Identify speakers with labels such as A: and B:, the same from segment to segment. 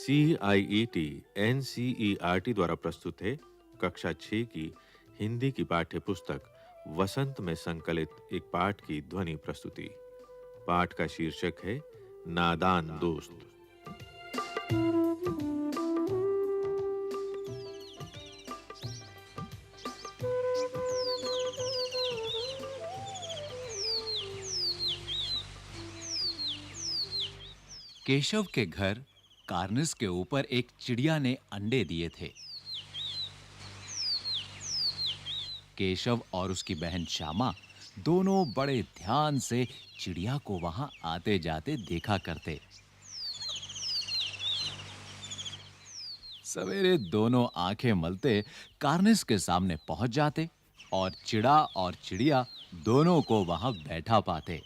A: CIET NCERT द्वारा प्रस्तुत है कक्षा 6 की हिंदी की पाठ्य पुस्तक वसंत में संकलित एक पाठ की ध्वनि प्रस्तुति। पाठ का शीर्षक है नादान दोस्त।
B: केशव के घर कार्निस के ऊपर एक चिड़िया ने अंडे दिए थे। केशव और उसकी बहन श्यामा दोनों बड़े ध्यान से चिड़िया को वहां आते जाते देखा करते। सवेरे दोनों आंखें मलते कार्निस के सामने पहुंच जाते और चिड़ा और चिड़िया दोनों को वहां बैठा पाते।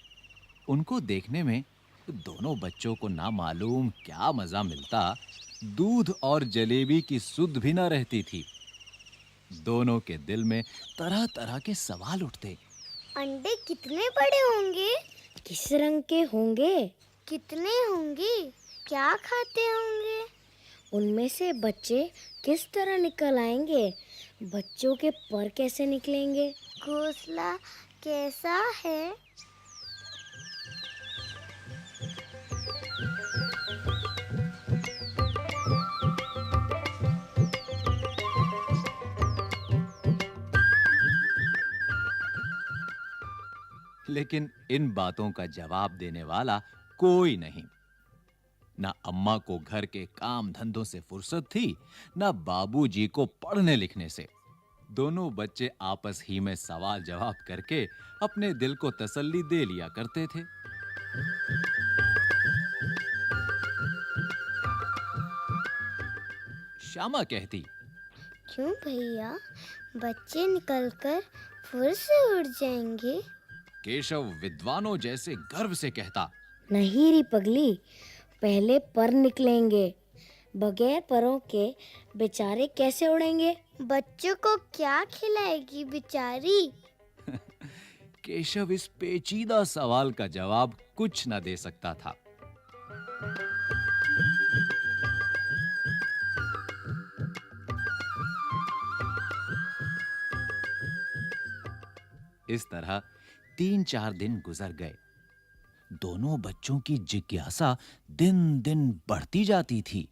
B: उनको देखने में दोनों बच्चों को ना मालूम क्या मजा मिलता। दूध और जलेबी की सुध भी न रहती थी। दोनों के दिल में तरह-तरह के सवाल उठते।
C: अंडे कितने बड़े होंगे? किस रंग के होंगे? कितने होंगे? क्या खाते होंगे? उनमें से बच्चे किस तरह निकल आएंगे? बच्चों के पर कैसे निकलेंगे? घोंसला कैसा है?
B: लेकिन इन बातों का जवाब देने वाला कोई नहीं। ना अम्मा को घर के काम धंधों से फुर्सत थी, ना बाबूजी को पढ़ने लिखने से। दोनों बच्चे आपस ही में सवाल जवाब करके अपने दिल को तसल्ली दे लिया करते थे। श्यामा कहती,
C: क्यों भैया, बच्चे निकलकर फिर से उड़ जाएंगे?
B: केशव विद्वानों जैसे गर्व से कहता,
C: नहीं री पगली, पहले पर निकलेंगे। बगैर परों के बेचारे कैसे उड़ेंगे? बच्चों को क्या खिलाएगी बेचारी?
B: केशव इस पेचीदा सवाल का जवाब कुछ न दे सकता था। इस तरह 3-4 दिन गुजर गए। दोनों बच्चों की जिज्ञासा दिन-दिन बढ़ती जाती थी।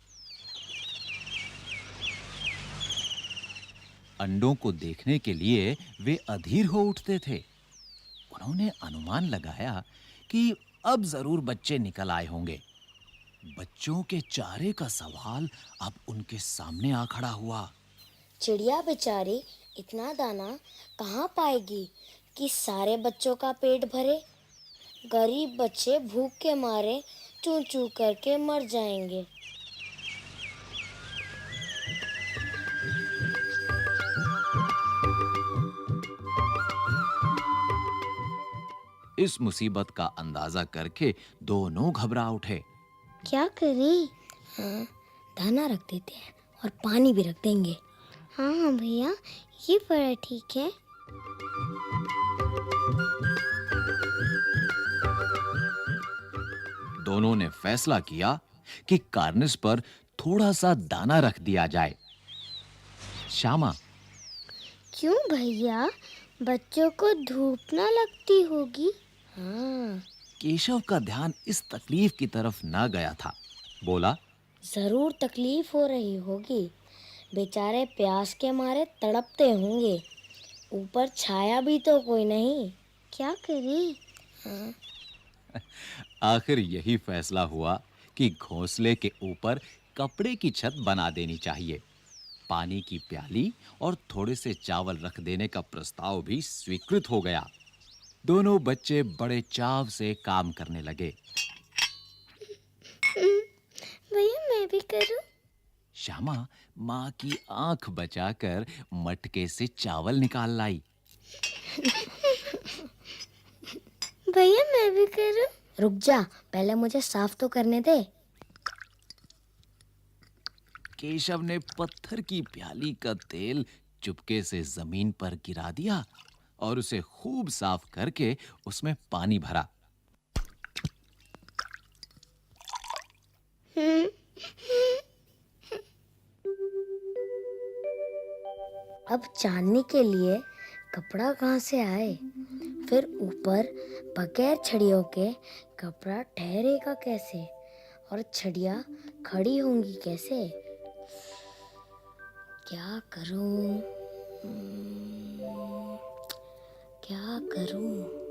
B: अंडों को देखने के लिए वे अधीर हो उठते थे। उन्होंने अनुमान लगाया कि अब जरूर बच्चे निकल आए होंगे। बच्चों के चारे का सवाल अब उनके सामने आ खड़ा हुआ।
C: चिड़िया बेचारी इतना दाना कहाँ पाएगी कि सारे बच्चों का पेट भरे? गरीब बच्चे भूख के मारे चूं चूं करके मर जाएंगे।
B: इस मुसीबत का अंदाजा करके दोनों घबरा उठे।
C: क्या करें? हाँ, दाना रख देते हैं और पानी भी रख देंगे। हाँ हाँ भैया, ये बड़ा ठीक है।
B: दोनों ने फैसला किया कि कार्निस पर थोड़ा सा दाना रख दिया जाए। श्यामा,
C: क्यों भैया, बच्चों को धूप ना लगती होगी? हाँ,
B: केशव का ध्यान इस तकलीफ की तरफ न गया था। बोला,
C: जरूर तकलीफ हो रही होगी। बेचारे प्यास के मारे तड़पते होंगे। ऊपर छाया भी तो कोई नहीं। क्या करें? हाँ।
B: आखिर यही फैसला हुआ कि घोंसले के ऊपर कपड़े की छत बना देनी चाहिए। पानी की प्याली और थोड़े से चावल रख देने का प्रस्ताव भी स्वीकृत हो गया। दोनों बच्चे बड़े चाव से काम करने लगे।
C: भैया, मैं भी करूं?
B: श्यामा माँ की आंख बचाकर मटके से चावल निकाल लाई।
C: भैया, मैं भी करूं? रुक जा, पहले मुझे साफ तो करने दे।
B: केशव ने पत्थर की प्याली का तेल चुपके से जमीन पर गिरा दिया और उसे खूब साफ करके उसमें पानी भरा।
C: अब चांदनी के लिए कपड़ा कहाँ से आए? फिर ऊपर बगैर छड़ियों के कपड़ा ठहरेगा कैसे? और छड़ियाँ खड़ी होंगी कैसे? क्या करूं? क्या करूं?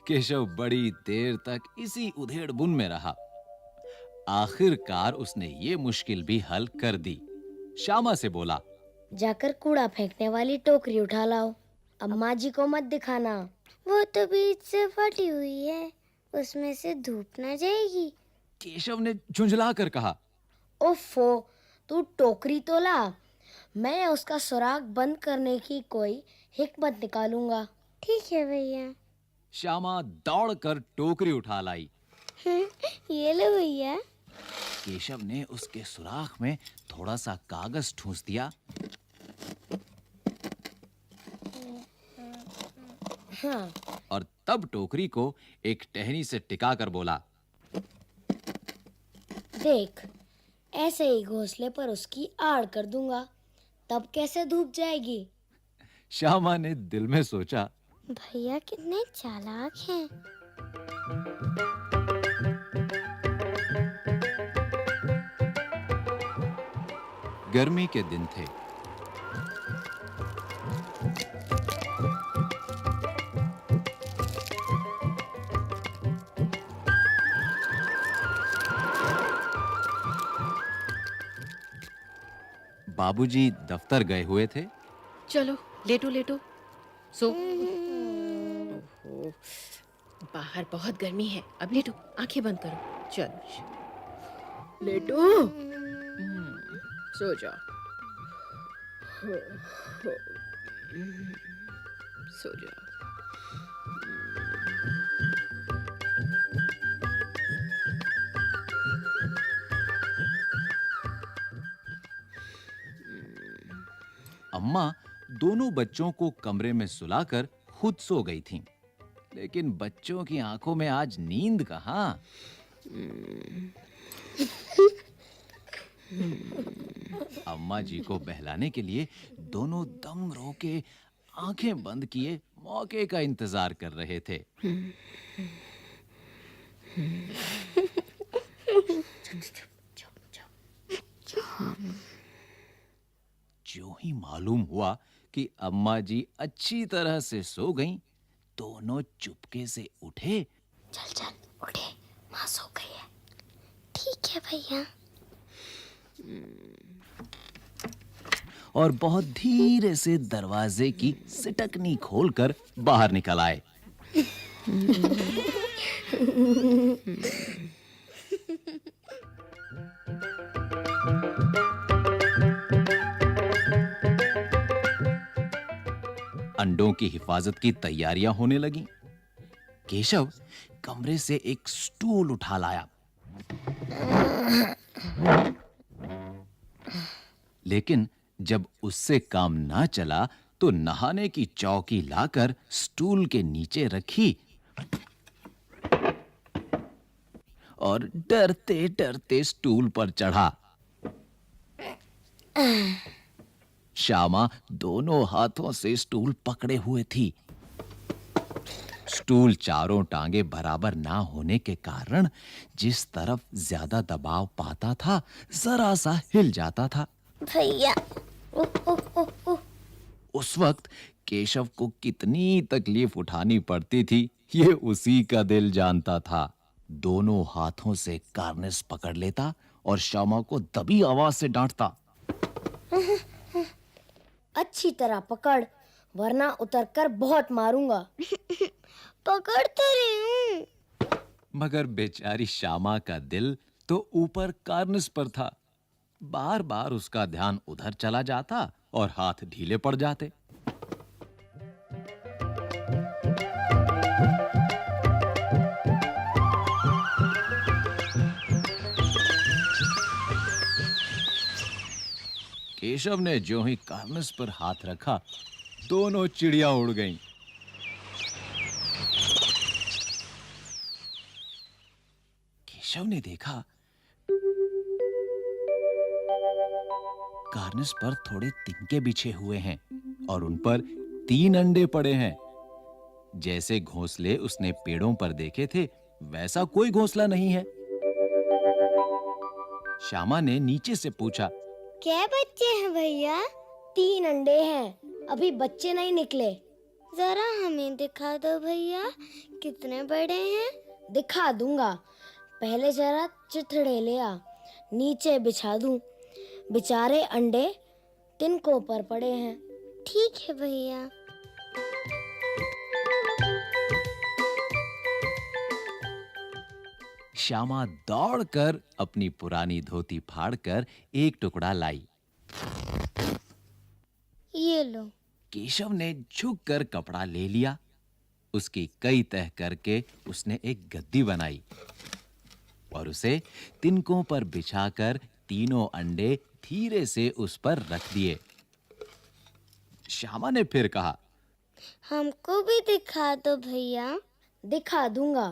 B: केशव बड़ी देर तक इसी उधेड़-बुन में रहा। आखिरकार उसने ये मुश्किल भी हल कर दी। श्यामा से बोला,
C: जाकर कूड़ा फेंकने वाली टोकरी उठा लाओ। अम्मा जी को मत दिखाना, वो तो बीच से फटी हुई है, उसमें से धूप न जाएगी।
B: केशव ने झुंझला कर कहा,
C: ओफो, तू टोकरी तो ला, मैं उसका सुराख बंद करने की कोई हिकमत निकालूंगा। ठीक है भैया।
B: श्यामा दौड़कर टोकरी उठा लाई।
C: ये लो भैया।
B: केशव ने उसके सुराख में थोड़ा सा कागज ठूंस दिया।
C: हाँ।
B: और तब टोकरी को एक टहनी से टिका कर बोला,
C: देख, ऐसे ही घोंसले पर उसकी आड़ कर दूंगा, तब कैसे धूप जाएगी?
B: श्यामा ने दिल में सोचा,
C: भैया कितने चालाक हैं।
B: गर्मी के दिन थे। बाबूजी दफ्तर गए हुए थे।
D: चलो लेटो लेटो, सो। ओहो, बाहर बहुत गर्मी है, अब लेटो, आंखें बंद करो। चलो लेटो, सो जाओ, सो जाओ।
B: अम्मा दोनों बच्चों को कमरे में सुलाकर खुद सो गई थीं। लेकिन बच्चों की आंखों में आज नींद कहाँ? अम्मा जी को बहलाने के लिए दोनों दम रोके आंखें बंद किए मौके का इंतजार कर रहे थे। जो ही मालूम हुआ कि अम्मा जी अच्छी तरह से सो गईं, दोनों चुपके से उठे।
C: चल चल उठे, माँ सो गई है। ठीक है भैया।
B: और बहुत धीरे से दरवाजे की सिटकनी खोलकर बाहर निकल आए। अंडों की हिफाजत की तैयारियां होने लगीं। केशव कमरे से एक स्टूल उठा लाया, लेकिन जब उससे काम ना चला तो नहाने की चौकी लाकर स्टूल के नीचे रखी और डरते-डरते स्टूल पर चढ़ा। श्यामा दोनों हाथों से स्टूल पकड़े हुए थी। स्टूल चारों टांगे बराबर ना होने के कारण जिस तरफ ज्यादा दबाव पाता था, जरा सा हिल जाता था।
C: भैया,
B: उस वक्त केशव को कितनी तकलीफ उठानी पड़ती थी, ये उसी का दिल जानता था। दोनों हाथों से कार्निस पकड़ लेता और श्यामा को दबी आवाज से डांटता।
C: अच्छी तरह पकड़, वरना उतरकर बहुत मारूंगा। पकड़ तो रही हूँ।
B: मगर बेचारी श्यामा का दिल तो ऊपर कार्निस पर था। बार-बार उसका ध्यान उधर चला जाता और हाथ ढीले पड़ जाते। केशव ने जो ही कार्निस पर हाथ रखा, दोनों चिड़िया उड़ गईं। केशव ने देखा कार्निस पर थोड़े तिनके बिछे हुए हैं और उन पर 3 अंडे पड़े हैं। जैसे घोंसले उसने पेड़ों पर देखे थे, वैसा कोई घोंसला नहीं है। श्यामा ने नीचे से पूछा,
C: क्या बच्चे हैं भैया? 3 अंडे हैं, अभी बच्चे नहीं निकले। जरा हमें दिखा दो भैया, कितने बड़े हैं? दिखा दूंगा, पहले जरा चिथड़े ले आ, नीचे बिछा दूं। बेचारे अंडे तिनकों पर पड़े हैं। ठीक है भैया।
B: श्यामा दौड़कर अपनी पुरानी धोती फाड़कर एक टुकड़ा लाई।
C: ये लो।
B: केशव ने झुककर कपड़ा ले लिया। उसकी कई तह करके उसने एक गद्दी बनाई और उसे तिनकों पर बिछाकर तीनों अंडे धीरे से उस पर रख दिए। श्यामा ने फिर कहा,
C: हमको भी दिखा दो भैया। दिखा दूंगा,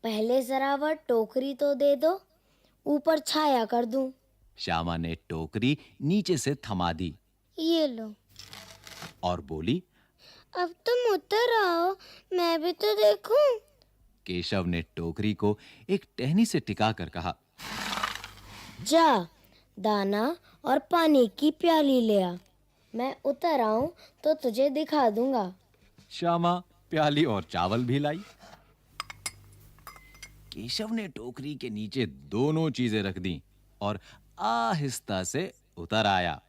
C: पहले जरा वह टोकरी तो दे दो, ऊपर छाया कर दूं।
B: श्यामा ने टोकरी नीचे से थमा दी
C: ये लो।
B: और बोली,
C: अब तुम उतर आओ, मैं भी तो देखूं।
B: केशव ने टोकरी को एक टहनी से टिका कर कहा,
C: जा, दाना और पानी की प्याली ले आ, मैं उतर आऊं तो तुझे दिखा दूंगा।
B: श्यामा प्याली और चावल भी लाई। केशव ने टोकरी के नीचे दोनों चीजें रख दी और आहिस्ता से उतर आया।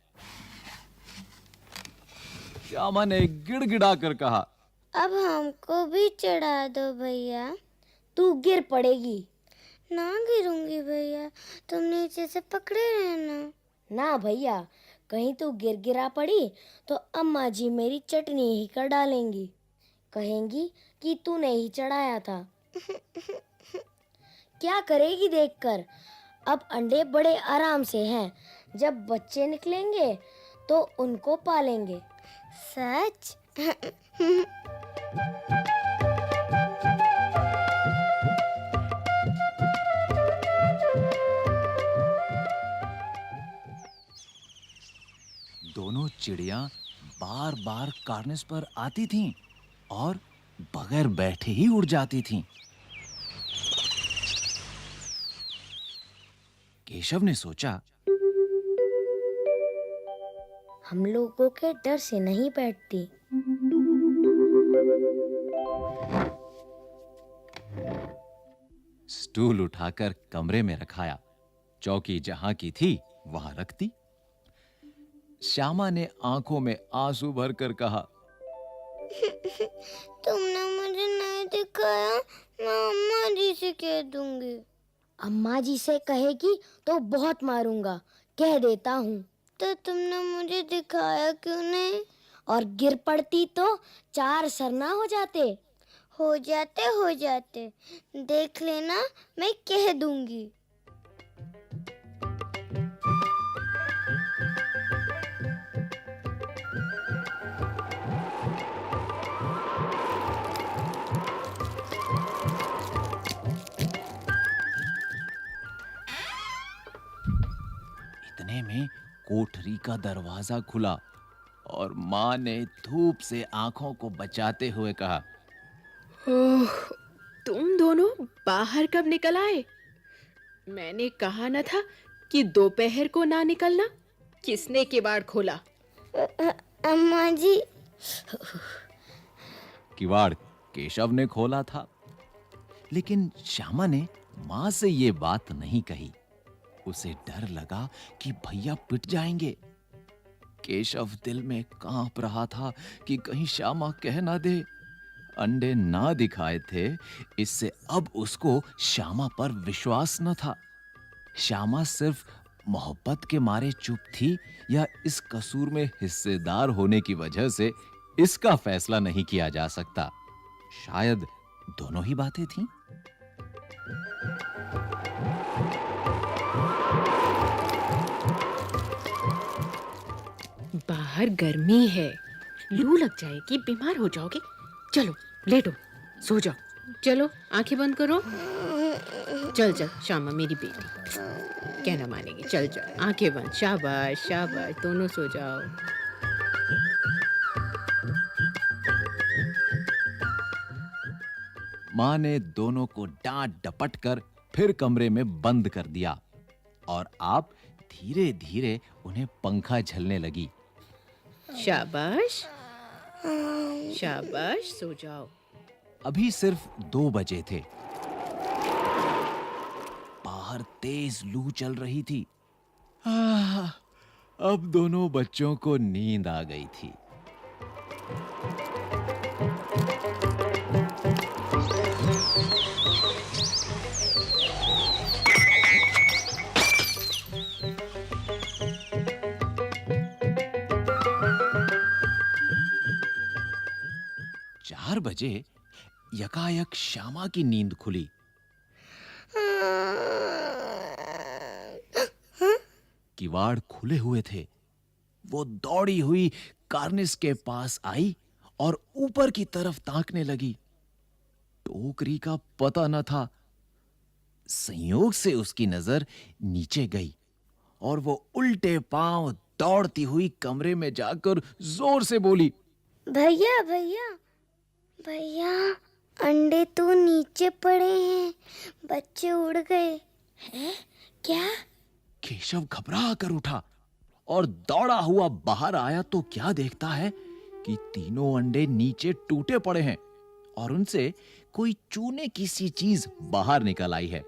B: श्यामा ने गिड़गिड़ा कर कहा,
C: अब हमको भी चढ़ा दो भैया। तू गिर पड़ेगी। ना गिरूंगी भैया, तुम नीचे से पकड़े रहना। ना भैया, कहीं तू गिरा पड़ी तो अम्मा जी मेरी चटनी ही कर डालेंगी, कहेंगी कि तूने ही चढ़ाया था। क्या करेगी देखकर? अब अंडे बड़े आराम से हैं, जब बच्चे निकलेंगे तो उनको पालेंगे। सच?
B: दोनों चिड़िया बार-बार कार्निस पर आती थीं और बगैर बैठे ही उड़ जाती थीं। केशव ने सोचा,
C: हम लोगों के डर से नहीं बैठती।
B: स्टूल उठाकर कमरे में रखाया, चौकी जहां की थी वहां रख दी। श्यामा ने आंखों में आंसू भरकर कहा,
C: तुमने मुझे नहीं दिखाया, मैं अम्मा जी से कह दूंगी। अम्मा जी से कहेगी तो बहुत मारूंगा, कह देता हूँ। तो तुमने मुझे दिखाया क्यों नहीं? और गिर पड़ती तो 4 सरना हो जाते। हो जाते, देख लेना, मैं कह दूंगी।
B: इतने में कोठरी का दरवाजा खुला और माँ ने धूप से आंखों को बचाते हुए कहा,
D: ओह, तुम दोनों बाहर कब निकल आए? मैंने कहा न था कि दोपहर को ना निकलना। किसने किवाड़ खोला?
C: अम्मा जी।
B: किवाड़ केशव ने खोला था, लेकिन श्यामा ने माँ से ये बात नहीं कही। उसे डर लगा कि भैया पिट जाएंगे। केशव दिल में कांप रहा था कि कहीं श्यामा कह ना दे। अंडे ना दिखाए थे, इससे अब उसको श्यामा पर विश्वास न था। श्यामा सिर्फ मोहब्बत के मारे चुप थी या इस कसूर में हिस्सेदार होने की वजह से, इसका फैसला नहीं किया जा सकता। शायद दोनों ही बातें थीं।
D: बाहर गर्मी है, लू लग जाएगी, बीमार हो जाओगे। चलो लेटो, सो जाओ। चलो आंखें बंद करो। चल चल श्यामा मेरी बेटी, कहना मानेगी। चल चल, आंखें बंद। शाबाश शाबाश, दोनों सो जाओ।
B: माँ ने दोनों को डांट डपट कर फिर कमरे में बंद कर दिया और आप धीरे धीरे उन्हें पंखा झलने लगी।
D: शाबाश शाबाश, सो जाओ।
B: अभी सिर्फ 2 बजे थे। बाहर तेज लू चल रही थी। अब दोनों बच्चों को नींद आ गई थी। चार बजे यकायक श्यामा की नींद खुली। किवाड़ खुले हुए थे। वो दौड़ी हुई कार्निस के पास आई और ऊपर की तरफ ताकने लगी। टोकरी का पता न था। संयोग से उसकी नजर नीचे गई और वो उल्टे पांव दौड़ती हुई कमरे में जाकर जोर से बोली,
C: भैया भैया भैया, अंडे तो नीचे पड़े हैं, बच्चे उड़ गए हैं क्या?
B: केशव घबरा कर उठा और दौड़ा हुआ बाहर आया तो क्या देखता है कि तीनों अंडे नीचे टूटे पड़े हैं और उनसे कोई चूने की सी चीज बाहर निकल आई है।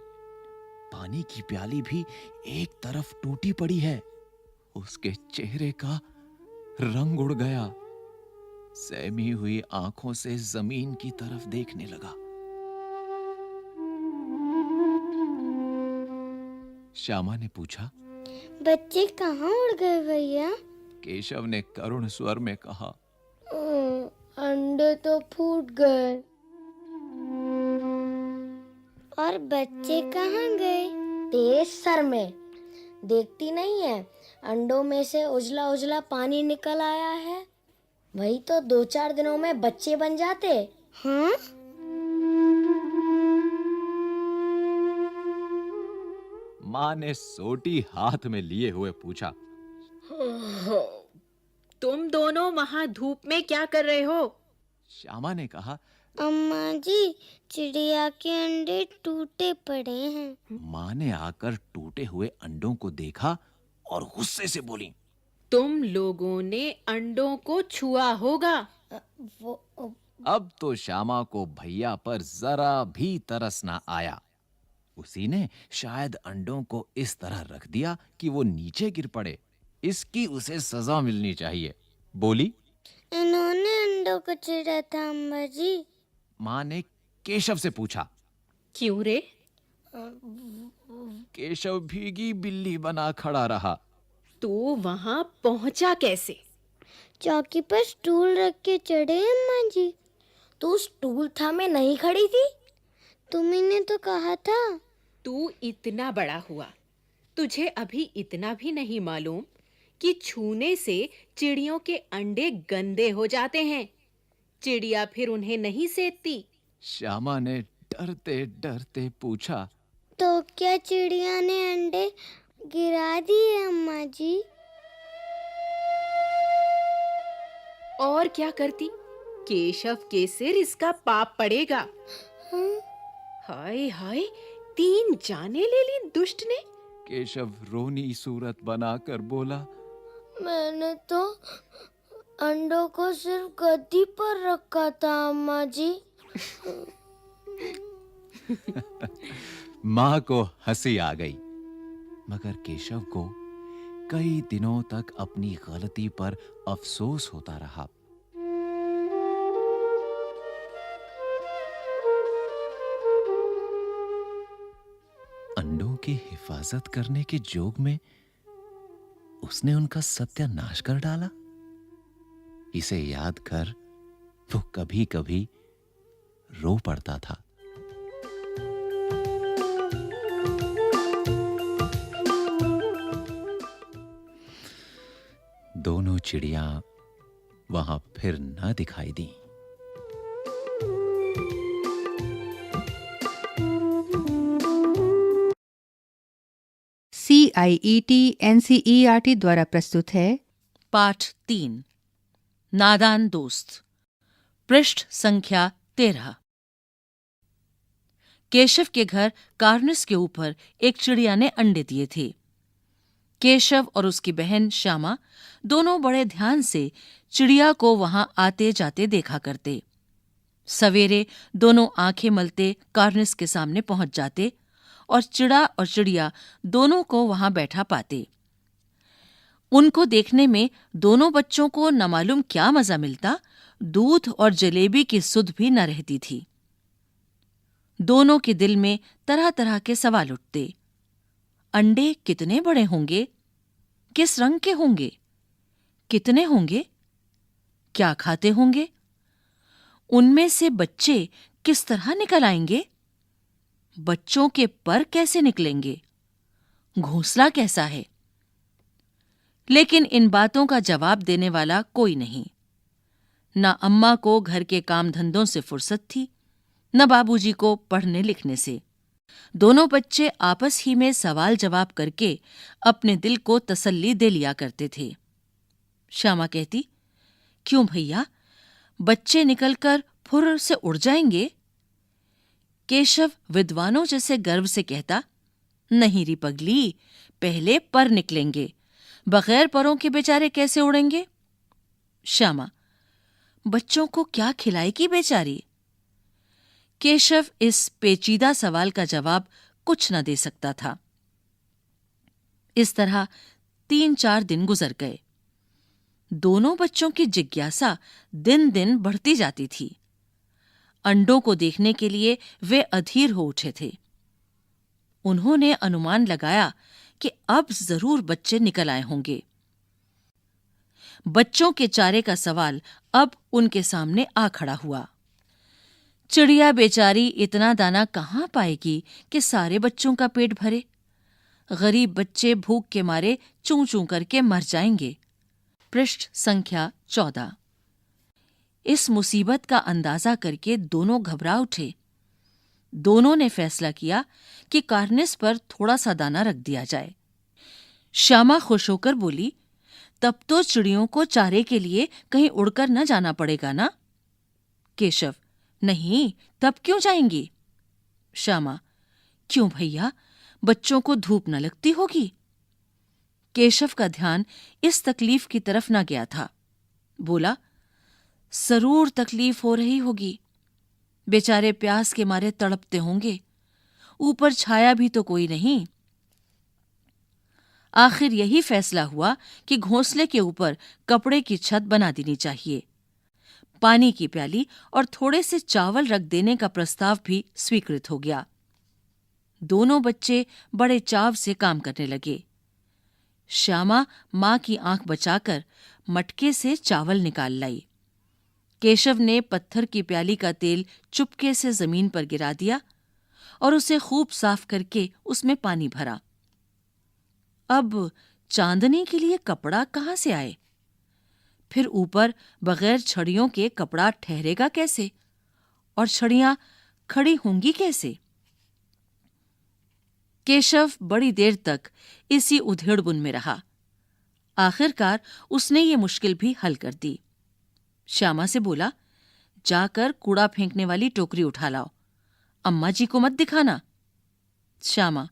B: पानी की प्याली भी एक तरफ टूटी पड़ी है। उसके चेहरे का रंग उड़ गया। सहमी हुई आंखों से जमीन की तरफ देखने लगा। श्यामा ने पूछा,
C: बच्चे कहाँ उड़ गए भैया?
B: केशव ने करुण स्वर में कहा,
C: अंडे तो फूट गए। और बच्चे कहाँ गए? तेज सर में, देखती नहीं है अंडों में से उजला उजला पानी निकल आया है। वही तो 2-4 दिनों में बच्चे बन जाते। हाँ?
B: माँ ने सोटी हाथ में लिए हुए पूछा,
D: तुम दोनों वहां धूप में क्या कर रहे हो?
B: श्यामा ने कहा,
C: अम्मा जी, चिड़िया के अंडे टूटे पड़े हैं।
B: माँ ने आकर टूटे हुए अंडों को देखा और गुस्से से बोली,
D: तुम लोगों ने अंडों को छुआ होगा।
B: अब तो श्यामा को भैया पर जरा भी तरस ना आया। उसी ने शायद अंडों को इस तरह रख दिया कि वो नीचे गिर पड़े। इसकी उसे सजा मिलनी चाहिए। बोली,
C: इन्होंने अंडों को चिढ़ा था अम्मा जी।
B: माँ ने केशव से पूछा,
D: क्यों रे?
B: केशव भीगी बिल्ली बना खड़ा रहा।
D: तू वहां पहुंचा कैसे?
C: चौकी पर स्टूल रख के चढ़े अम्मा जी। तू स्टूल थामे नहीं खड़ी थी? तुम्ही ने तो कहा था।
D: तू इतना बड़ा हुआ, तुझे अभी इतना भी नहीं मालूम कि छूने से चिड़ियों के अंडे गंदे हो जाते हैं। चिड़िया फिर उन्हें नहीं सेधती।
B: श्यामा ने डरते डरते पूछा,
C: तो क्या चिड़िया ने अंडे गिरा दिए अम्मा जी?
D: और क्या करती? केशव के सिर इसका पाप पड़ेगा। हाय हाय, 3 जाने ले ली दुष्ट ने।
B: केशव रोनी सूरत बनाकर बोला,
C: मैंने तो अंडों को सिर्फ गद्दी पर रखा था अम्मा जी।
B: माँ को हंसी आ गई, मगर केशव को कई दिनों तक अपनी गलती पर अफसोस होता रहा। अंडों की हिफाजत करने के जोग में उसने उनका सत्यानाश कर डाला। इसे याद कर वो कभी-कभी रो पड़ता था। दोनों चिड़िया वहां फिर न दिखाई दी।
E: CIET NCERT द्वारा प्रस्तुत है
F: पाठ 3 नादान दोस्त पृष्ठ संख्या 13। केशव के घर कार्निस के ऊपर एक चिड़िया ने अंडे दिए थे। केशव और उसकी बहन श्यामा दोनों बड़े ध्यान से चिड़िया को वहां आते जाते देखा करते। सवेरे दोनों आंखें मलते कार्निस के सामने पहुंच जाते और चिड़िया दोनों को वहां बैठा पाते। उनको देखने में दोनों बच्चों को न मालूम क्या मजा मिलता, दूध और जलेबी की सुध भी न रहती थी। दोनों के दिल में तरह तरह के सवाल उठते। अंडे कितने बड़े होंगे? किस रंग के होंगे? कितने होंगे? क्या खाते होंगे? उनमें से बच्चे किस तरह निकल आएंगे? बच्चों के पर कैसे निकलेंगे? घोंसला कैसा है? लेकिन इन बातों का जवाब देने वाला कोई नहीं। न अम्मा को घर के काम धंधों से फुर्सत थी, न बाबूजी को पढ़ने लिखने से। दोनों बच्चे आपस ही में सवाल जवाब करके अपने दिल को तसल्ली दे लिया करते थे। श्यामा कहती, क्यों भैया, बच्चे निकलकर फुर्र से उड़ जाएंगे? केशव विद्वानों जैसे गर्व से कहता, नहीं री पगली, पहले पर निकलेंगे, बगैर परों के बेचारे कैसे उड़ेंगे? श्यामा, बच्चों को क्या खिलाएगी बेचारी? केशव इस पेचीदा सवाल का जवाब कुछ न दे सकता था। इस तरह 3-4 दिन गुजर गए। दोनों बच्चों की जिज्ञासा दिन दिन बढ़ती जाती थी। अंडों को देखने के लिए वे अधीर हो उठे थे। उन्होंने अनुमान लगाया कि अब जरूर बच्चे निकल आए होंगे। बच्चों के चारे का सवाल अब उनके सामने आ खड़ा हुआ। चिड़िया बेचारी इतना दाना कहाँ पाएगी कि सारे बच्चों का पेट भरे? गरीब बच्चे भूख के मारे चूं चूं करके मर जाएंगे। पृष्ठ संख्या 14। इस मुसीबत का अंदाजा करके दोनों घबरा उठे। दोनों ने फैसला किया कि कार्निस पर थोड़ा सा दाना रख दिया जाए। श्यामा खुश होकर बोली, तब तो चिड़ियों को चारे के लिए कहीं उड़कर न जाना पड़ेगा ना? केशव, नहीं, तब क्यों जाएंगी? श्यामा, क्यों भैया, बच्चों को धूप न लगती होगी? केशव का ध्यान इस तकलीफ की तरफ न गया था। बोला, जरूर तकलीफ हो रही होगी, बेचारे प्यास के मारे तड़पते होंगे, ऊपर छाया भी तो कोई नहीं। आखिर यही फैसला हुआ कि घोंसले के ऊपर कपड़े की छत बना देनी चाहिए। पानी की प्याली और थोड़े से चावल रख देने का प्रस्ताव भी स्वीकृत हो गया। दोनों बच्चे बड़े चाव से काम करने लगे। श्यामा मां की आंख बचाकर मटके से चावल निकाल लाई। केशव ने पत्थर की प्याली का तेल चुपके से जमीन पर गिरा दिया और उसे खूब साफ करके उसमें पानी भरा। अब चांदनी के लिए कपड़ा कहाँ से आए? फिर ऊपर बगैर छड़ियों के कपड़ा ठहरेगा कैसे? और छड़ियां खड़ी होंगी कैसे? केशव बड़ी देर तक इसी उधेड़बुन में रहा। आखिरकार उसने ये मुश्किल भी हल कर दी। श्यामा से बोला, जाकर कूड़ा फेंकने वाली टोकरी उठा लाओ, अम्मा जी को मत दिखाना। श्यामा,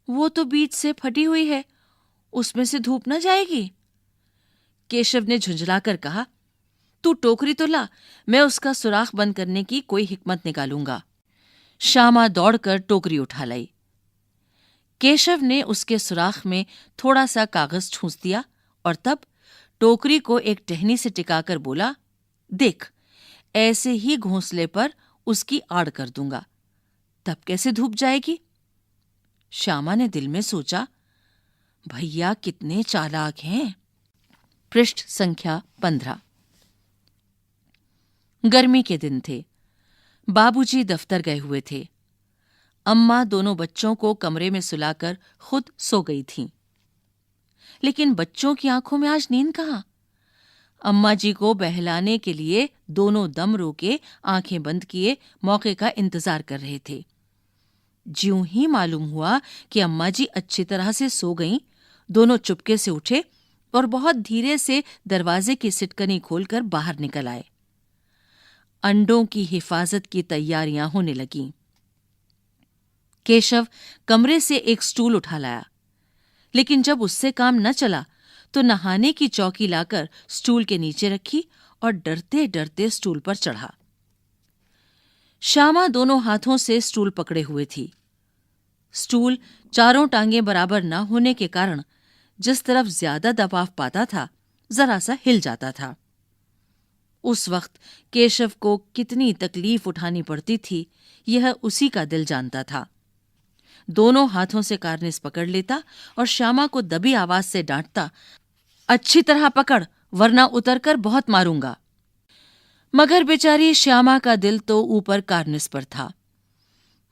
F: वो तो बीच से फटी हुई है, उसमें से धूप न जाएगी। केशव ने झुंझलाकर कहा, तू टोकरी तो ला, मैं उसका सुराख बंद करने की कोई हिकमत निकालूंगा। श्यामा दौड़कर टोकरी उठा लाई। केशव ने उसके सुराख में थोड़ा सा कागज ठूंस दिया और तब टोकरी को एक टहनी से टिकाकर बोला, देख, ऐसे ही घोंसले पर उसकी आड़ कर दूंगा, तब कैसे धूप जाएगी? श्यामा ने दिल में सोचा, भैया कितने चालाक हैं। पृष्ठ संख्या 15। गर्मी के दिन थे। बाबूजी दफ्तर गए हुए थे। अम्मा दोनों बच्चों को कमरे में सुलाकर खुद सो गई थीं। लेकिन बच्चों की आंखों में आज नींद कहाँ? अम्मा जी को बहलाने के लिए दोनों दम रोके आंखें बंद किए मौके का इंतजार कर रहे थे। ज्यों ही मालूम हुआ कि अम्मा जी अच्छी तरह से सो गईं, दोनों चुपके से उठे और बहुत धीरे से दरवाजे की सिटकनी खोलकर बाहर निकल आए। अंडों की हिफाजत की तैयारियां होने लगीं। केशव कमरे से एक स्टूल उठा लाया, लेकिन जब उससे काम न चला तो नहाने की चौकी लाकर स्टूल के नीचे रखी और डरते डरते स्टूल पर चढ़ा। श्यामा दोनों हाथों से स्टूल पकड़े हुए थी। स्टूल चारों टांगें बराबर न होने के कारण जिस तरफ ज्यादा दबाव पाता था, जरा सा हिल जाता था। उस वक्त केशव को कितनी तकलीफ उठानी पड़ती थी, यह उसी का दिल जानता था। दोनों हाथों से कार्निस पकड़ लेता और श्यामा को दबी आवाज से डांटता, अच्छी तरह पकड़, वरना उतरकर बहुत मारूंगा। मगर बेचारी श्यामा का दिल तो ऊपर कार्निस पर था।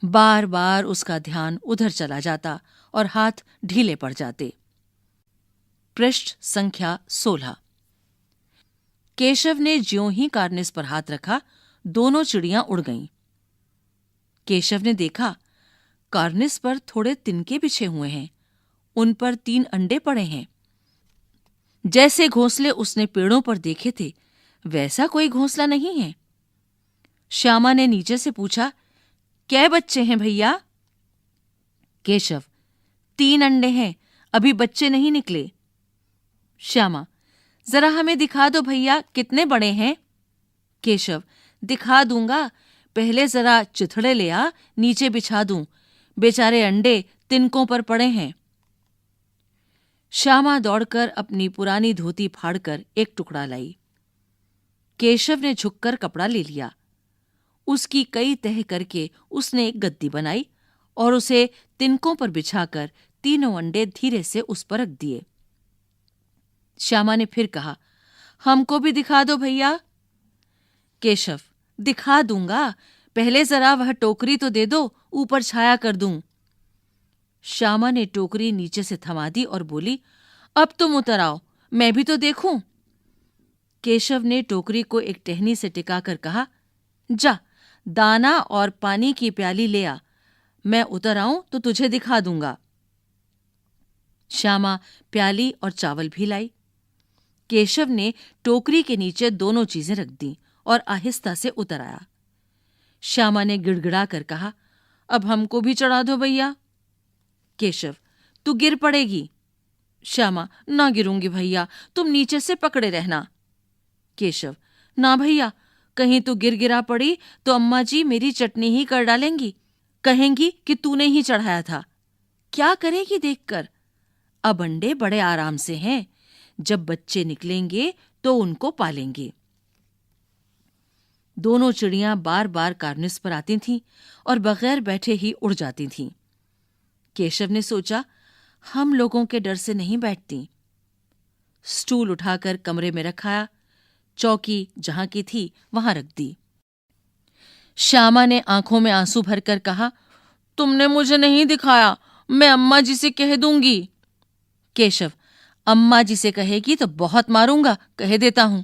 F: बार बार उसका ध्यान उधर चला जाता और हाथ ढीले पड़ जाते। पृष्ठ संख्या 16। केशव ने ज्यों ही कार्निस पर हाथ रखा, दोनों चिड़ियां उड़ गईं। केशव ने देखा, कार्निस पर थोड़े तिनके बिछे हुए हैं, उन पर 3 अंडे पड़े हैं। जैसे घोंसले उसने पेड़ों पर देखे थे, वैसा कोई घोंसला नहीं है। श्यामा ने नीचे से पूछा, कै बच्चे हैं भैया? केशव, 3 अंडे हैं, अभी बच्चे नहीं निकले। श्यामा, जरा हमें दिखा दो भैया, कितने बड़े हैं? केशव, दिखा दूंगा, पहले जरा चिथड़े ले आ, नीचे बिछा दूं, बेचारे अंडे तिनकों पर पड़े हैं। श्यामा दौड़कर अपनी पुरानी धोती फाड़कर एक टुकड़ा लाई। केशव ने झुककर कपड़ा ले लिया। उसकी कई तह करके उसने एक गद्दी बनाई और उसे तिनकों पर बिछाकर 3 अंडे धीरे से उस पर रख दिए। श्यामा ने फिर कहा, हमको भी दिखा दो भैया। केशव, दिखा दूंगा, पहले जरा वह टोकरी तो दे दो, ऊपर छाया कर दूं। श्यामा ने टोकरी नीचे से थमा दी और बोली, अब तुम उतर आओ, मैं भी तो देखूं। केशव ने टोकरी को एक टहनी से टिकाकर कहा, जा, दाना और पानी की प्याली ले आ, मैं उतर आऊं तो तुझे दिखा दूंगा। श्यामा प्याली और चावल भी लाई। केशव ने टोकरी के नीचे दोनों चीजें रख दी और आहिस्ता से उतर आया। श्यामा ने गिड़गिड़ा कर कहा, अब हमको भी चढ़ा दो भैया। केशव, तू गिर पड़ेगी। श्यामा, ना गिरूंगी भैया, तुम नीचे से पकड़े रहना। केशव, ना भैया, कहीं तू गिर गिरा पड़ी तो अम्मा जी मेरी चटनी ही कर डालेंगी, कहेंगी कि तूने ही चढ़ाया था। क्या करेगी देखकर? अब अंडे बड़े आराम से हैं, जब बच्चे निकलेंगे तो उनको पालेंगे। दोनों चिड़ियां बार बार कार्निस पर आती थीं और बगैर बैठे ही उड़ जाती थीं। केशव ने सोचा, हम लोगों के डर से नहीं बैठती। स्टूल उठाकर कमरे में रखाया, चौकी जहां की थी वहां रख दी। श्यामा ने आंखों में आंसू भरकर कहा, तुमने मुझे नहीं दिखाया, मैं अम्मा जी से कह दूंगी। केशव, अम्मा जी से कहेगी तो बहुत मारूंगा, कह देता हूं।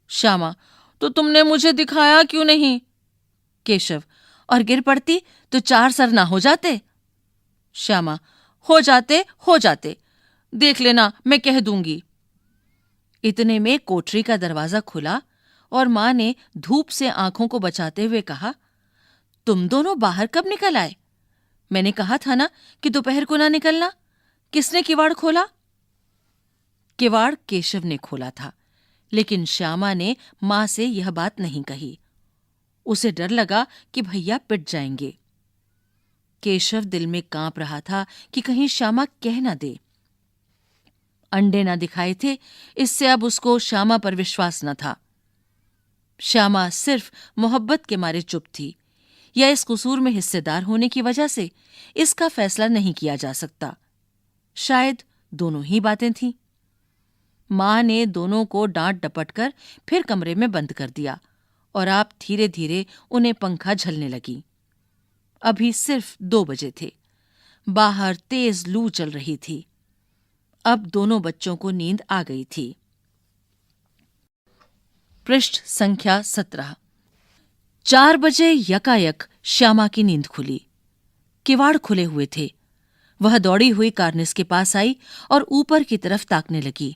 F: श्यामा, तो तुमने मुझे दिखाया क्यों नहीं? केशव, और गिर पड़ती तो 4 सर ना हो जाते? श्यामा, हो जाते, देख लेना, मैं कह दूंगी। इतने में कोठरी का दरवाजा खुला और मां ने धूप से आंखों को बचाते हुए कहा, तुम दोनों बाहर कब निकल आए? मैंने कहा था ना कि दोपहर को ना निकलना। किसने किवाड़ खोला? किवाड़ केशव ने खोला था, लेकिन श्यामा ने मां से यह बात नहीं कही। उसे डर लगा कि भैया पिट जाएंगे। केशव दिल में कांप रहा था कि कहीं श्यामा कह न दे। अंडे न दिखाए थे, इससे अब उसको श्यामा पर विश्वास न था। श्यामा सिर्फ मोहब्बत के मारे चुप थी, या इस कसूर में हिस्सेदार होने की वजह से, इसका फैसला नहीं किया जा सकता। शायद दोनों ही बातें थीं। मां ने दोनों को डांट डपट कर फिर कमरे में बंद कर दिया और आप धीरे धीरे उन्हें पंखा झलने लगी। अभी सिर्फ 2 बजे थे। बाहर तेज लू चल रही थी। अब दोनों बच्चों को नींद आ गई थी। पृष्ठ संख्या 17। 4 बजे यकायक श्यामा की नींद खुली। किवाड़ खुले हुए थे। वह दौड़ी हुई कार्निस के पास आई और ऊपर की तरफ ताकने लगी।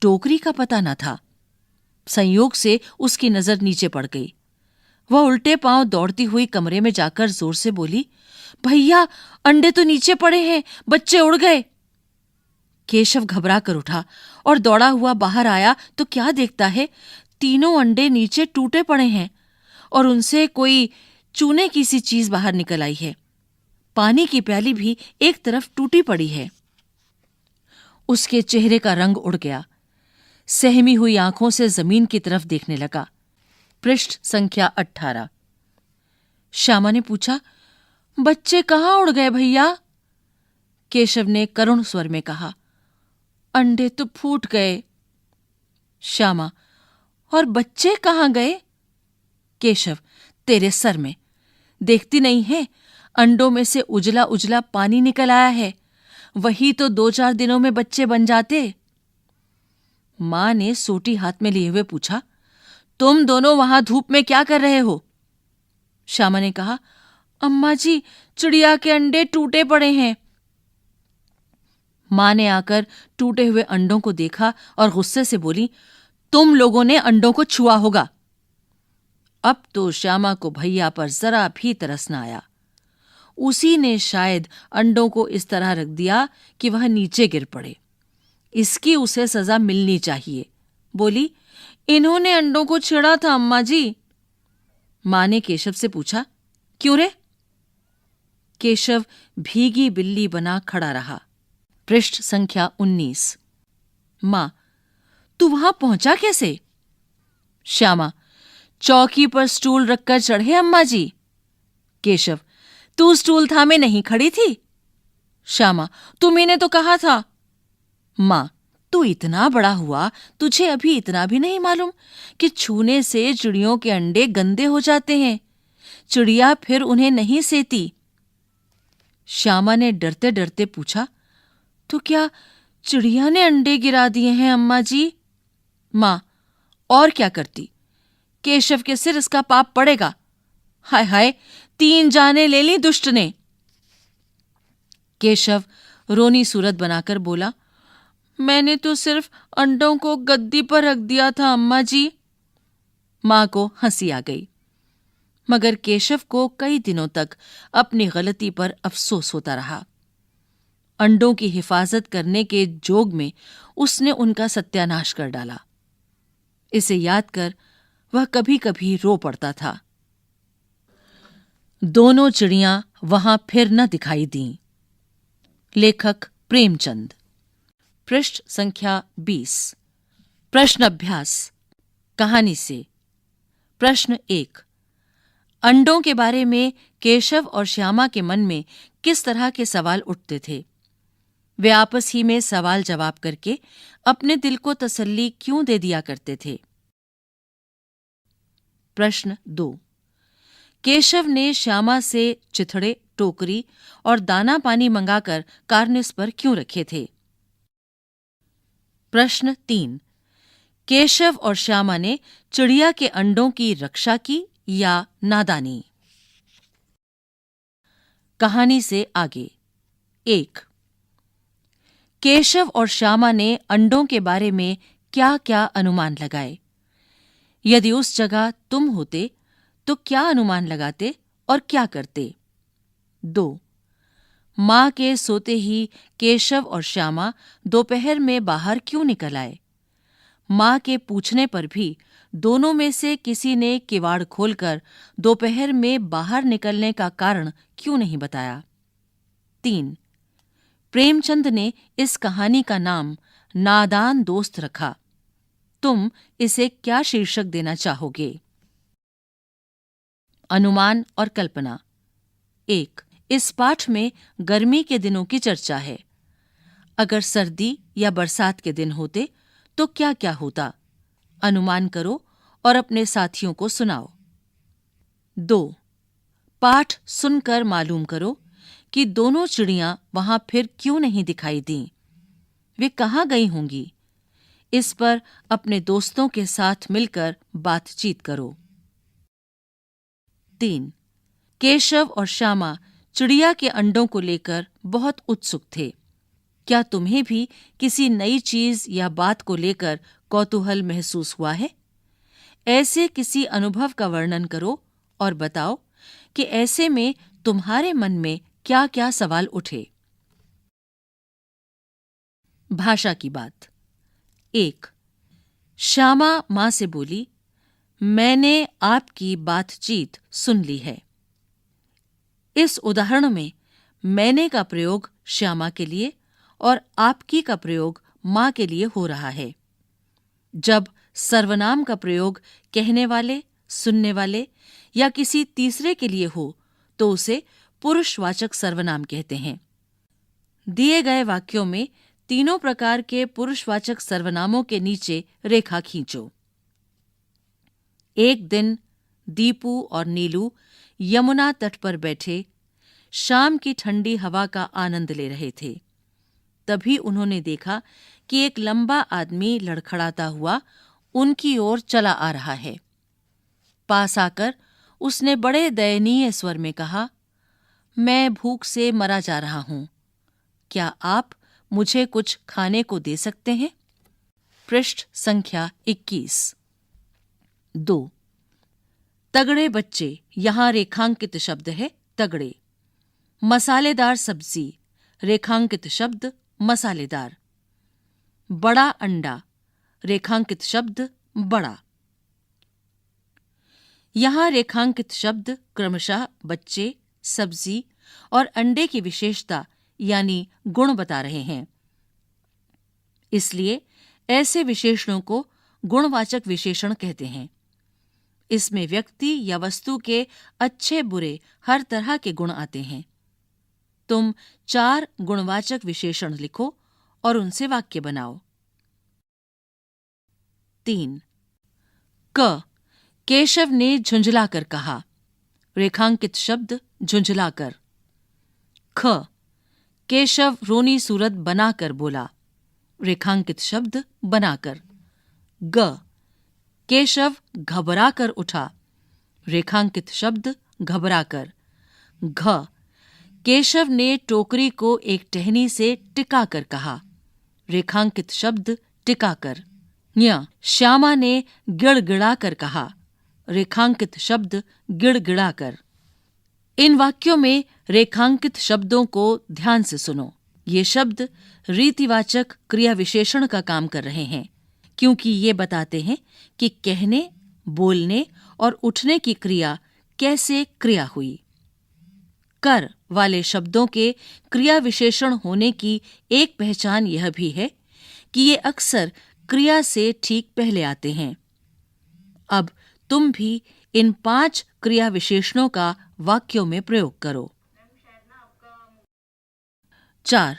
F: टोकरी का पता न था। संयोग से उसकी नजर नीचे पड़ गई। वह उल्टे पांव दौड़ती हुई कमरे में जाकर जोर से बोली, भैया, अंडे तो नीचे पड़े हैं, बच्चे उड़ गए। केशव घबरा कर उठा और दौड़ा हुआ बाहर आया तो क्या देखता है, तीनों अंडे नीचे टूटे पड़े हैं और उनसे कोई चूने की सी चीज बाहर निकल आई है। पानी की प्याली भी एक तरफ टूटी पड़ी है। उसके चेहरे का रंग उड़ गया। सहमी हुई आंखों से जमीन की तरफ देखने लगा। पृष्ठ संख्या 18। श्यामा ने पूछा, बच्चे कहाँ उड़ गए भैया? केशव ने करुण स्वर में कहा, अंडे तो फूट गए। श्यामा, और बच्चे कहाँ गए? केशव, तेरे सर में। देखती नहीं है, अंडों में से उजला उजला पानी निकल आया है। वही तो 2-4 दिनों में बच्चे बन जाते। मां ने सोटी हाथ में लिए हुए पूछा, तुम दोनों वहां धूप में क्या कर रहे हो? श्यामा ने कहा, अम्मा जी, चिड़िया के अंडे टूटे पड़े हैं। मां ने आकर टूटे हुए अंडों को देखा और गुस्से से बोली, तुम लोगों ने अंडों को छुआ होगा। अब तो श्यामा को भैया पर जरा भी तरस न आया। उसी ने शायद अंडों को इस तरह रख दिया कि वह नीचे गिर पड़े। इसकी उसे सजा मिलनी चाहिए। बोली, इन्होंने अंडों को छेड़ा था अम्मा जी। मां ने केशव से पूछा, क्यों रे? केशव भीगी बिल्ली बना खड़ा रहा। पृष्ठ संख्या 19। मां, तू वहां पहुंचा कैसे? श्यामा, चौकी पर स्टूल रखकर चढ़े अम्मा जी। केशव, तू स्टूल थामे नहीं खड़ी थी? श्यामा, तुम्ही ने तो कहा था। मां, तू इतना बड़ा हुआ, तुझे अभी इतना भी नहीं मालूम कि छूने से चिड़ियों के अंडे गंदे हो जाते हैं। चिड़िया फिर उन्हें नहीं सेती। श्यामा ने डरते डरते पूछा, तो क्या चिड़िया ने अंडे गिरा दिए हैं अम्मा जी? मां, और क्या करती? केशव के सिर इसका पाप पड़ेगा। हाय हाय, 3 जाने ले ली दुष्ट ने। केशव रोनी सूरत बनाकर बोला, मैंने तो सिर्फ अंडों को गद्दी पर रख दिया था अम्मा जी। मां को हंसी आ गई, मगर केशव को कई दिनों तक अपनी गलती पर अफसोस होता रहा। अंडों की हिफाजत करने के जोग में उसने उनका सत्यानाश कर डाला। इसे याद कर वह कभी कभी रो पड़ता था। दोनों चिड़ियां वहां फिर न दिखाई दीं। लेखक प्रेमचंद। पृष्ठ संख्या 20। प्रश्न अभ्यास। कहानी से। प्रश्न 1। अंडों के बारे में केशव और श्यामा के मन में किस तरह के सवाल उठते थे? वे आपस ही में सवाल जवाब करके अपने दिल को तसल्ली क्यों दे दिया करते थे? प्रश्न 2। केशव ने श्यामा से चिथड़े, टोकरी और दाना पानी मंगाकर कार्निस पर क्यों रखे थे? प्रश्न 3। केशव और श्यामा ने चिड़िया के अंडों की रक्षा की या नादानी? कहानी से आगे। 1। केशव और श्यामा ने अंडों के बारे में क्या-क्या अनुमान लगाए? यदि उस जगह तुम होते तो क्या अनुमान लगाते और क्या करते? 2। मां के सोते ही केशव और श्यामा दोपहर में बाहर क्यों निकल आए? मां के पूछने पर भी दोनों में से किसी ने किवाड़ खोलकर दोपहर में बाहर निकलने का कारण क्यों नहीं बताया? 3। प्रेमचंद ने इस कहानी का नाम नादान दोस्त रखा। तुम इसे क्या शीर्षक देना चाहोगे? अनुमान और कल्पना। 1। इस पाठ में गर्मी के दिनों की चर्चा है। अगर सर्दी या बरसात के दिन होते तो क्या क्या होता? अनुमान करो और अपने साथियों को सुनाओ। 2। पाठ सुनकर मालूम करो कि दोनों चिड़ियां वहां फिर क्यों नहीं दिखाई दीं। वे कहाँ गई होंगी? इस पर अपने दोस्तों के साथ मिलकर बातचीत करो। 3। केशव और श्यामा चिड़िया के अंडों को लेकर बहुत उत्सुक थे। क्या तुम्हें भी किसी नई चीज या बात को लेकर कौतूहल महसूस हुआ है? ऐसे किसी अनुभव का वर्णन करो और बताओ कि ऐसे में तुम्हारे मन में क्या-क्या सवाल उठे। भाषा की बात। 1. श्यामा मां से बोली, मैंने आपकी बातचीत सुन ली है। इस उदाहरण में मैंने का प्रयोग श्यामा के लिए और आपकी का प्रयोग मां के लिए हो रहा है। जब सर्वनाम का प्रयोग कहने वाले, सुनने वाले या किसी तीसरे के लिए हो तो उसे पुरुषवाचक सर्वनाम कहते हैं। दिए गए वाक्यों में तीनों प्रकार के पुरुषवाचक सर्वनामों के नीचे रेखा खींचो। एक दिन दीपू और नीलू यमुना तट पर बैठे शाम की ठंडी हवा का आनंद ले रहे थे। तभी उन्होंने देखा कि एक लंबा आदमी लड़खड़ाता हुआ उनकी ओर चला आ रहा है। पास आकर उसने बड़े दयनीय स्वर में कहा, मैं भूख से मरा जा रहा हूं। क्या आप मुझे कुछ खाने को दे सकते हैं? पृष्ठ संख्या 21। 2. तगड़े बच्चे, यहां रेखांकित शब्द है तगड़े। मसालेदार सब्जी, रेखांकित शब्द मसालेदार। बड़ा अंडा, रेखांकित शब्द बड़ा। यहां रेखांकित शब्द क्रमशः बच्चे, सब्जी और अंडे की विशेषता यानी गुण बता रहे हैं। इसलिए ऐसे विशेषणों को गुणवाचक विशेषण कहते हैं। इसमें व्यक्ति या वस्तु के अच्छे बुरे हर तरह के गुण आते हैं। तुम 4 गुणवाचक विशेषण लिखो और उनसे वाक्य बनाओ। 3. क. केशव ने झुंझलाकर कहा, रेखांकित शब्द झुंझलाकर। ख. केशव रोनी सूरत बनाकर बोला, रेखांकित शब्द बनाकर। ग. केशव घबराकर उठा, रेखांकित शब्द घबराकर। घ. केशव ने टोकरी को एक टहनी से टिकाकर कहा, रेखांकित शब्द टिकाकर। ञ. श्यामा ने गिड़गिड़ाकर कहा, रेखांकित शब्द गिड़गिड़ाकर। इन वाक्यों में रेखांकित शब्दों को ध्यान से सुनो। ये शब्द रीतिवाचक क्रिया विशेषण का काम कर रहे हैं, क्योंकि ये बताते हैं कि कहने, बोलने और उठने की क्रिया कैसे क्रिया हुई। कर वाले शब्दों के क्रिया विशेषण होने की एक पहचान यह भी है कि ये अक्सर क्रिया से ठीक पहले आते हैं। अब तुम भी इन 5 क्रिया विशेषणों का वाक्यों में प्रयोग करो। 4.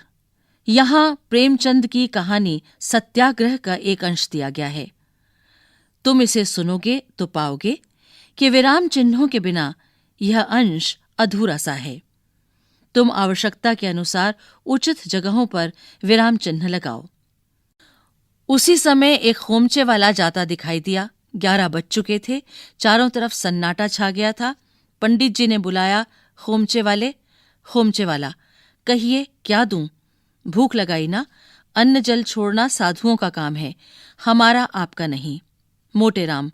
F: यहां प्रेमचंद की कहानी सत्याग्रह का एक अंश दिया गया है। तुम इसे सुनोगे तो पाओगे कि विराम चिन्हों के बिना यह अंश अधूरा सा है। तुम आवश्यकता के अनुसार उचित जगहों पर विराम चिन्ह लगाओ। उसी समय एक खोमचे वाला जाता दिखाई दिया। 11 बज चुके थे। चारों तरफ सन्नाटा छा गया था। पंडित जी ने बुलाया, खोमचे वाले। खोमचे वाला, कहिए क्या दूं? भूख लगाई ना? अन्न जल छोड़ना साधुओं का काम है, हमारा आपका नहीं। मोटे राम,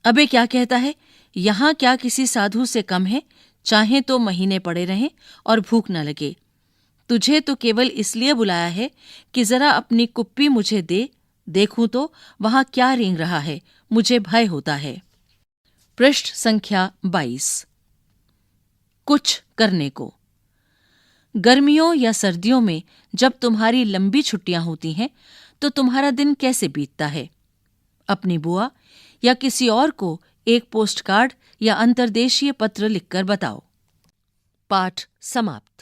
F: अबे क्या कहता है? यहां क्या किसी साधु से कम है? चाहे तो महीने पड़े रहें और भूख न लगे। तुझे तो केवल इसलिए बुलाया है कि जरा अपनी कुप्पी मुझे दे, देखूं तो वहां क्या रेंग रहा है, मुझे भय होता है। पृष्ठ संख्या 22। कुछ करने को। गर्मियों या सर्दियों में जब तुम्हारी लंबी छुट्टियां होती हैं तो तुम्हारा दिन कैसे बीतता है? अपनी बुआ या किसी और को एक पोस्टकार्ड या अंतर्देशीय पत्र लिखकर बताओ। पाठ समाप्त।